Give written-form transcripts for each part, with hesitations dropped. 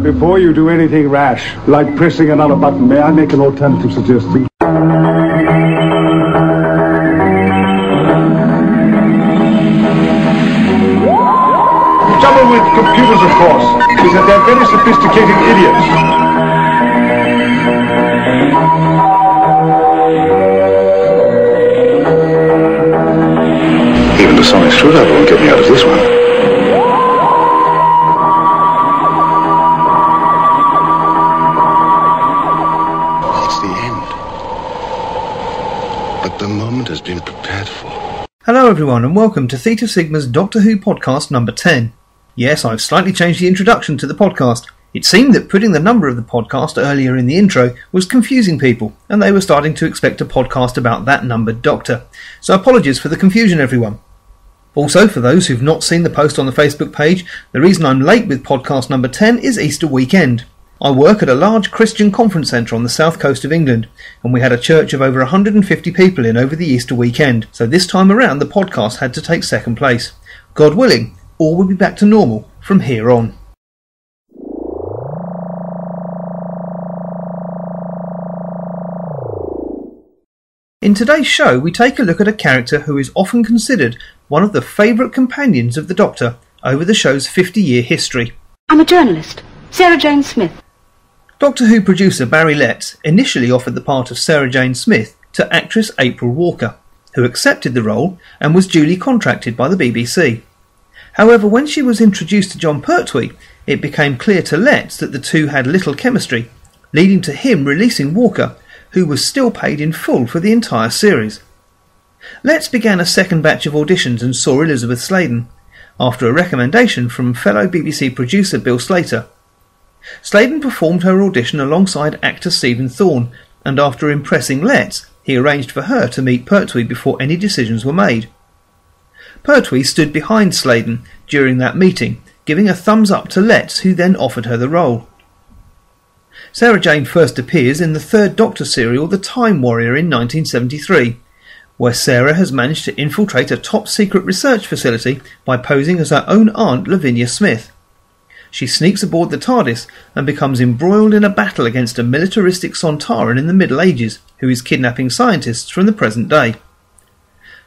Before you do anything rash, like pressing another button, may I make an alternative suggestion? The trouble with computers, of course, is that they're very sophisticated idiots. Even the sonic screwdriver won't get me out of this one. The moment has been prepared for. Hello everyone and welcome to Theta Sigma's Doctor Who podcast number 10. Yes, I've slightly changed the introduction to the podcast. It seemed that putting the number of the podcast earlier in the intro was confusing people, and they were starting to expect a podcast about that numbered Doctor. So apologies for the confusion, everyone. Also, for those who've not seen the post on the Facebook page, the reason I'm late with podcast number 10 is Easter weekend. I work at a large Christian conference centre on the south coast of England, and we had a church of over 150 people in over the Easter weekend, so this time around the podcast had to take second place. God willing, all will be back to normal from here on. In today's show, we take a look at a character who is often considered one of the favourite companions of the Doctor over the show's 50-year history. I'm a journalist, Sarah Jane Smith. Doctor Who producer Barry Letts initially offered the part of Sarah Jane Smith to actress April Walker, who accepted the role and was duly contracted by the BBC. However, when she was introduced to Jon Pertwee, it became clear to Letts that the two had little chemistry, leading to him releasing Walker, who was still paid in full for the entire series. Letts began a second batch of auditions and saw Elizabeth Sladen, after a recommendation from fellow BBC producer Bill Slater. Sladen performed her audition alongside actor Stephen Thorne, and after impressing Letts, he arranged for her to meet Pertwee before any decisions were made. Pertwee stood behind Sladen during that meeting, giving a thumbs up to Letts, who then offered her the role. Sarah Jane first appears in the third Doctor serial The Time Warrior in 1973, where Sarah has managed to infiltrate a top-secret research facility by posing as her own aunt Lavinia Smith. She sneaks aboard the TARDIS and becomes embroiled in a battle against a militaristic Sontaran in the Middle Ages, who is kidnapping scientists from the present day.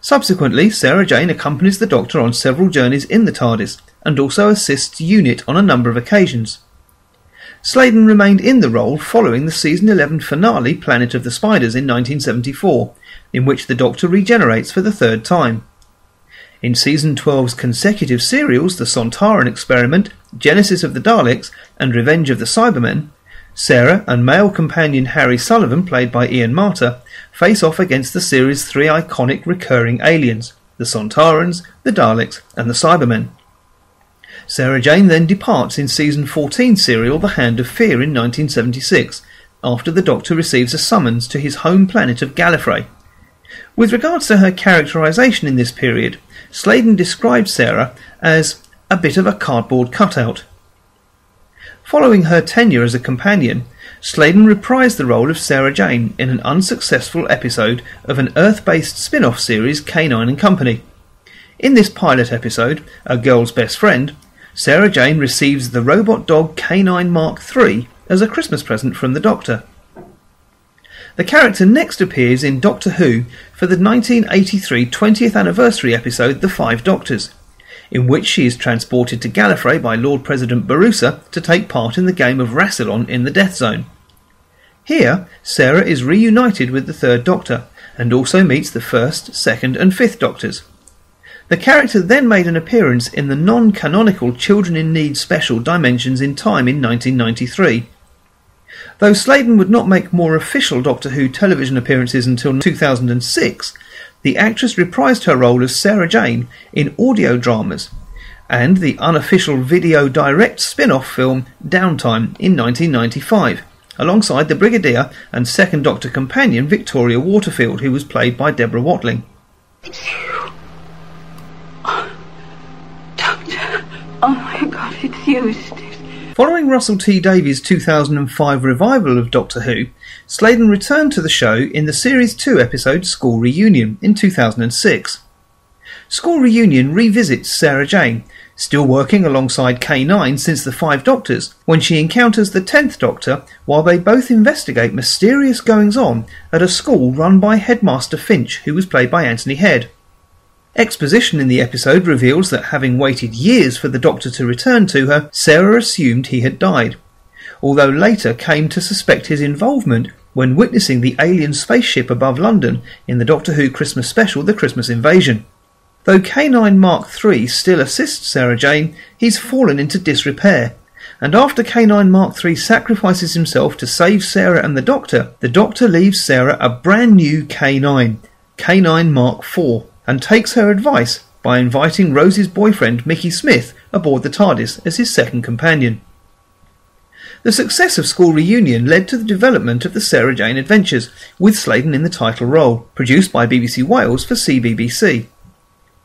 Subsequently, Sarah Jane accompanies the Doctor on several journeys in the TARDIS, and also assists UNIT on a number of occasions. Sladen remained in the role following the Season 11 finale Planet of the Spiders in 1974, in which the Doctor regenerates for the third time. In Season 12's consecutive serials The Sontaran Experiment, Genesis of the Daleks, and Revenge of the Cybermen, Sarah and male companion Harry Sullivan, played by Ian Marter, face off against the series' three iconic recurring aliens, the Sontarans, the Daleks, and the Cybermen. Sarah Jane then departs in Season 14 serial The Hand of Fear in 1976, after the Doctor receives a summons to his home planet of Gallifrey. With regards to her characterisation in this period, Sladen described Sarah as a bit of a cardboard cutout. Following her tenure as a companion, Sladen reprised the role of Sarah Jane in an unsuccessful episode of an Earth-based spin-off series, K9 and Company. In this pilot episode, A Girl's Best Friend, Sarah Jane receives the robot dog K9 Mark III as a Christmas present from the Doctor. The character next appears in Doctor Who for the 1983 20th anniversary episode The Five Doctors, in which she is transported to Gallifrey by Lord President Barusa to take part in the game of Rassilon in the Death Zone. Here, Sarah is reunited with the Third Doctor, and also meets the First, Second and Fifth Doctors. The character then made an appearance in the non-canonical Children in Need special Dimensions in Time in 1993. Though Sladen would not make more official Doctor Who television appearances until 2006, the actress reprised her role as Sarah Jane in audio dramas and the unofficial video direct spin-off film Downtime in 1995, alongside the Brigadier and Second Doctor companion Victoria Waterfield, who was played by Deborah Watling. It's you. Oh, Doctor. Oh my God, it's you, Steve. Following Russell T Davies' 2005 revival of Doctor Who, Sladen returned to the show in the Series 2 episode School Reunion in 2006. School Reunion revisits Sarah Jane, still working alongside K9 since the Five Doctors, when she encounters the 10th Doctor while they both investigate mysterious goings-on at a school run by Headmaster Finch, who was played by Anthony Head. Exposition in the episode reveals that having waited years for the Doctor to return to her, Sarah assumed he had died, although later came to suspect his involvement when witnessing the alien spaceship above London in the Doctor Who Christmas special The Christmas Invasion. Though K9 Mark III still assists Sarah Jane, he's fallen into disrepair, and after K9 Mark III sacrifices himself to save Sarah and the Doctor leaves Sarah a brand new K9, K9 Mark IV, and takes her advice by inviting Rose's boyfriend Mickey Smith aboard the TARDIS as his second companion. The success of School Reunion led to the development of the Sarah Jane Adventures, with Sladen in the title role, produced by BBC Wales for CBBC.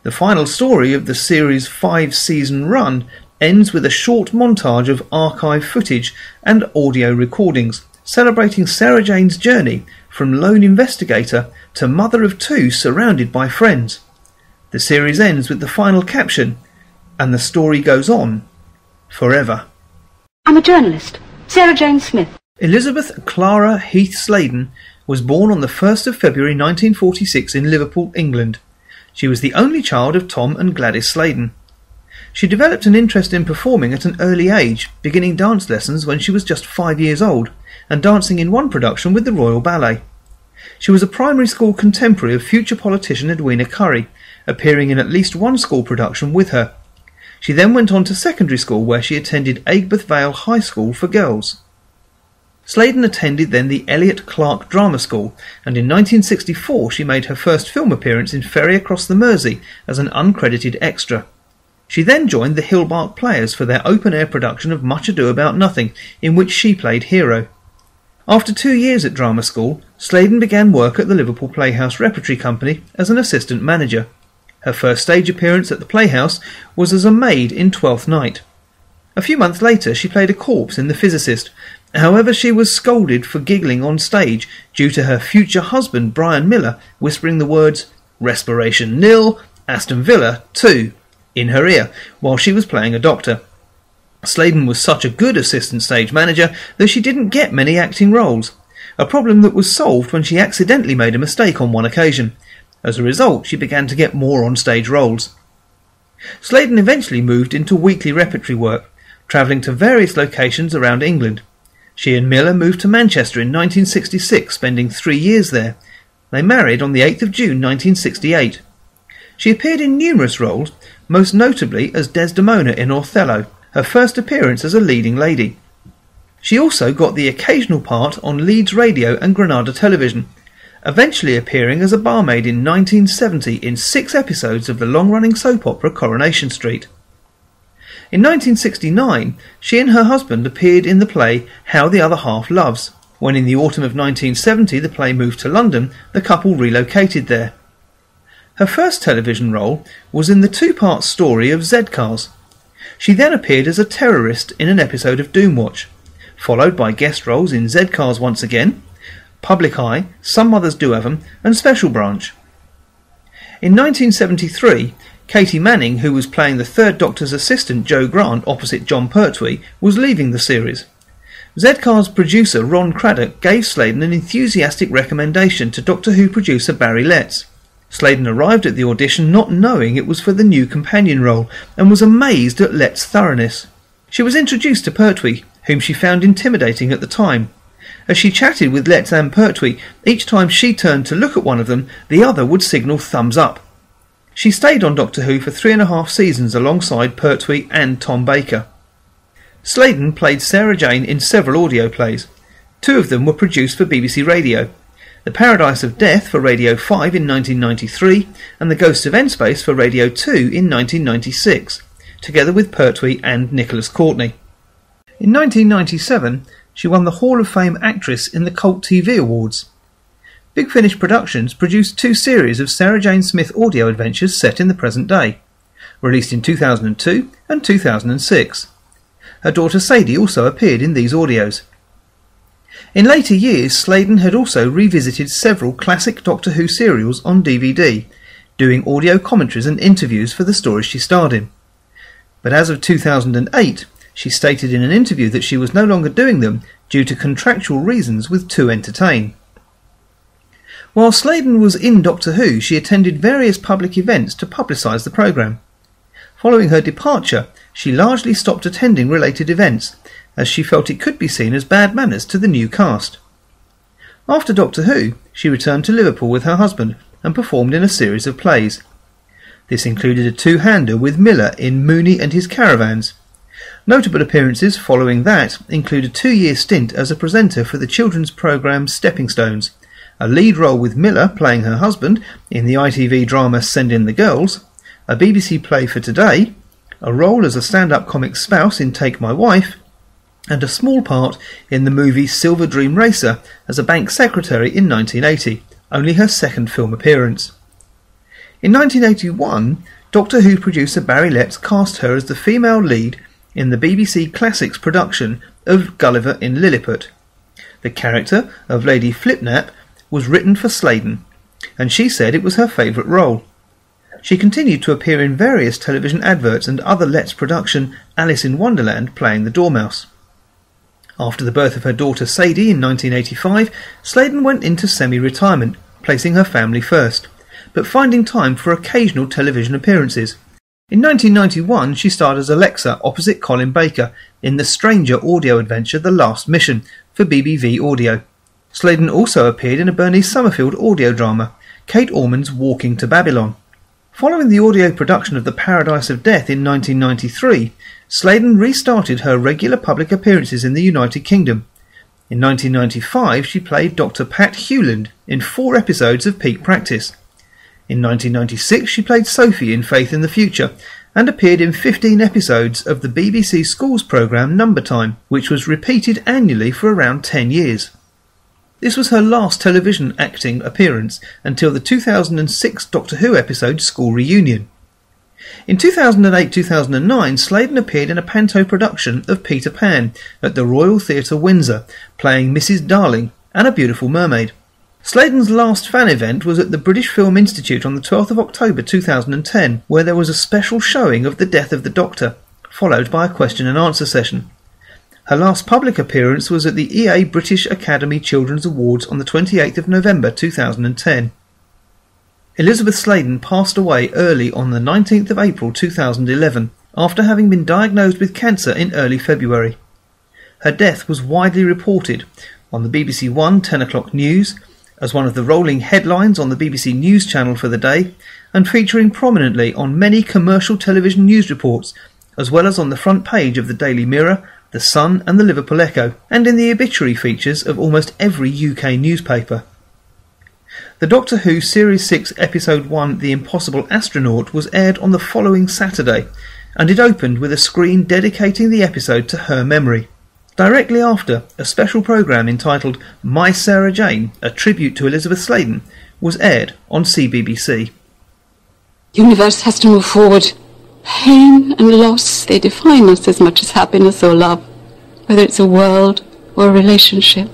The final story of the series' 5-season run ends with a short montage of archive footage and audio recordings, celebrating Sarah Jane's journey from lone investigator to mother of two surrounded by friends. The series ends with the final caption, "And the story goes on forever." I'm a journalist, Sarah Jane Smith. Elizabeth Clara Heath Sladen was born on the 1st of February 1946 in Liverpool, England. She was the only child of Tom and Gladys Sladen. She developed an interest in performing at an early age, beginning dance lessons when she was just 5 years old, and dancing in one production with the Royal Ballet. She was a primary school contemporary of future politician Edwina Currie, appearing in at least one school production with her. She then went on to secondary school, where she attended Aigburth Vale High School for girls. Sladen attended then the Elliott Clark Drama School, and in 1964 she made her first film appearance in Ferry Across the Mersey as an uncredited extra. She then joined the Hillbark Players for their open-air production of Much Ado About Nothing, in which she played Hero. After 2 years at drama school, Sladen began work at the Liverpool Playhouse Repertory Company as an assistant manager. Her first stage appearance at the Playhouse was as a maid in Twelfth Night. A few months later she played a corpse in The Physicist. However, she was scolded for giggling on stage due to her future husband Brian Miller whispering the words "Respiration 0, Aston Villa 2" in her ear while she was playing a doctor. Sladen was such a good assistant stage manager that she didn't get many acting roles, a problem that was solved when she accidentally made a mistake on one occasion. As a result, she began to get more on-stage roles. Sladen eventually moved into weekly repertory work, travelling to various locations around England. She and Miller moved to Manchester in 1966, spending 3 years there. They married on the 8th of June 1968. She appeared in numerous roles, most notably as Desdemona in Othello, her first appearance as a leading lady. She also got the occasional part on Leeds Radio and Granada Television, eventually appearing as a barmaid in 1970 in 6 episodes of the long-running soap opera Coronation Street. In 1969, she and her husband appeared in the play How the Other Half Loves. When in the autumn of 1970 the play moved to London, the couple relocated there. Her first television role was in the 2-part story of Z-Cars. She then appeared as a terrorist in an episode of Doomwatch, followed by guest roles in Z-Cars Once Again, Public Eye, Some Mothers Do Have 'Em, and Special Branch. In 1973, Katie Manning, who was playing the Third Doctor's assistant Joe Grant opposite John Pertwee, was leaving the series. Z-Cars producer Ron Craddock gave Sladen an enthusiastic recommendation to Doctor Who producer Barry Letts. Sladen arrived at the audition not knowing it was for the new companion role, and was amazed at Letts' thoroughness. She was introduced to Pertwee, whom she found intimidating at the time. As she chatted with Letts and Pertwee, each time she turned to look at one of them, the other would signal thumbs up. She stayed on Doctor Who for 3.5 seasons alongside Pertwee and Tom Baker. Sladen played Sarah Jane in several audio plays. 2 of them were produced for BBC Radio: The Paradise of Death for Radio 5 in 1993 and The Ghosts of N-Space for Radio 2 in 1996, together with Pertwee and Nicholas Courtney. In 1997, she won the Hall of Fame Actress in the Cult TV Awards. Big Finish Productions produced 2 series of Sarah Jane Smith audio adventures set in the present day, released in 2002 and 2006. Her daughter Sadie also appeared in these audios. In later years, Sladen had also revisited several classic Doctor Who serials on DVD, doing audio commentaries and interviews for the stories she starred in. but as of 2008 she stated in an interview that she was no longer doing them due to contractual reasons with 2 Entertain. While Sladen was in Doctor Who, she attended various public events to publicise the programme. Following her departure, she largely stopped attending related events, as she felt it could be seen as bad manners to the new cast. After Doctor Who, she returned to Liverpool with her husband and performed in a series of plays. This included a 2-hander with Miller in Mooney and His Caravans. Notable appearances following that include a 2-year stint as a presenter for the children's programme Stepping Stones, a lead role with Miller playing her husband in the ITV drama Send in the Girls, a BBC play for Today, a role as a stand-up comic spouse in Take My Wife, and a small part in the movie Silver Dream Racer as a bank secretary in 1980, only her second film appearance. In 1981, Doctor Who producer Barry Letts cast her as the female lead in the BBC Classics production of Gulliver in Lilliput. The character of Lady Flipnap was written for Sladen, and she said it was her favourite role. She continued to appear in various television adverts and other Letts production Alice in Wonderland playing the Dormouse. After the birth of her daughter Sadie in 1985, Sladen went into semi-retirement, placing her family first, but finding time for occasional television appearances. In 1991 she starred as Alexa opposite Colin Baker in the Stranger audio adventure The Last Mission for BBV Audio. Sladen also appeared in a Bernice Summerfield audio drama, Kate Orman's Walking to Babylon. Following the audio production of The Paradise of Death in 1993, Sladen restarted her regular public appearances in the United Kingdom. In 1995 she played Dr. Pat Hewland in 4 episodes of Peak Practice. In 1996 she played Sophie in Faith in the Future and appeared in 15 episodes of the BBC Schools programme Number Time, which was repeated annually for around 10 years. This was her last television acting appearance until the 2006 Doctor Who episode School Reunion. In 2008-2009, Sladen appeared in a panto production of Peter Pan at the Royal Theatre Windsor, playing Mrs. Darling and a Beautiful Mermaid. Sladen's last fan event was at the British Film Institute on the 12th of October 2010, where there was a special showing of The Death of the Doctor, followed by a question and answer session. Her last public appearance was at the EA British Academy Children's Awards on the 28th of November 2010. Elizabeth Sladen passed away early on the 19th of April 2011 after having been diagnosed with cancer in early February. Her death was widely reported on the BBC One 10 o'clock news, as one of the rolling headlines on the BBC News channel for the day, and featuring prominently on many commercial television news reports, as well as on the front page of the Daily Mirror, the Sun and the Liverpool Echo, and in the obituary features of almost every UK newspaper. The Doctor Who Series 6 Episode 1 The Impossible Astronaut was aired on the following Saturday, and it opened with a screen dedicating the episode to her memory. Directly after, a special programme entitled My Sarah Jane, a tribute to Elizabeth Sladen, was aired on CBBC. The universe has to move forward. Pain and loss, they define us as much as happiness or love. Whether it's a world or a relationship,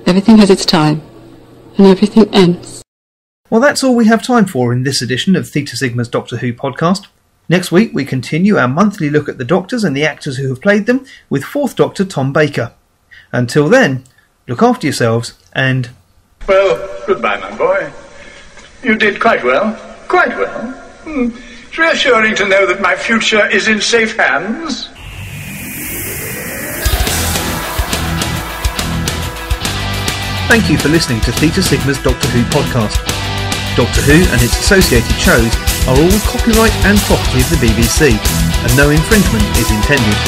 everything has its time, and everything ends. Well, that's all we have time for in this edition of Theta Sigma's Doctor Who podcast. Next week we continue our monthly look at the Doctors and the actors who have played them with 4th Doctor Tom Baker. Until then, look after yourselves and... Well, goodbye, my boy. You did quite well. Quite well. It's reassuring to know that my future is in safe hands. Thank you for listening to Theta Sigma's Doctor Who podcast. Doctor Who and its associated shows are all copyright and property of the BBC, and no infringement is intended.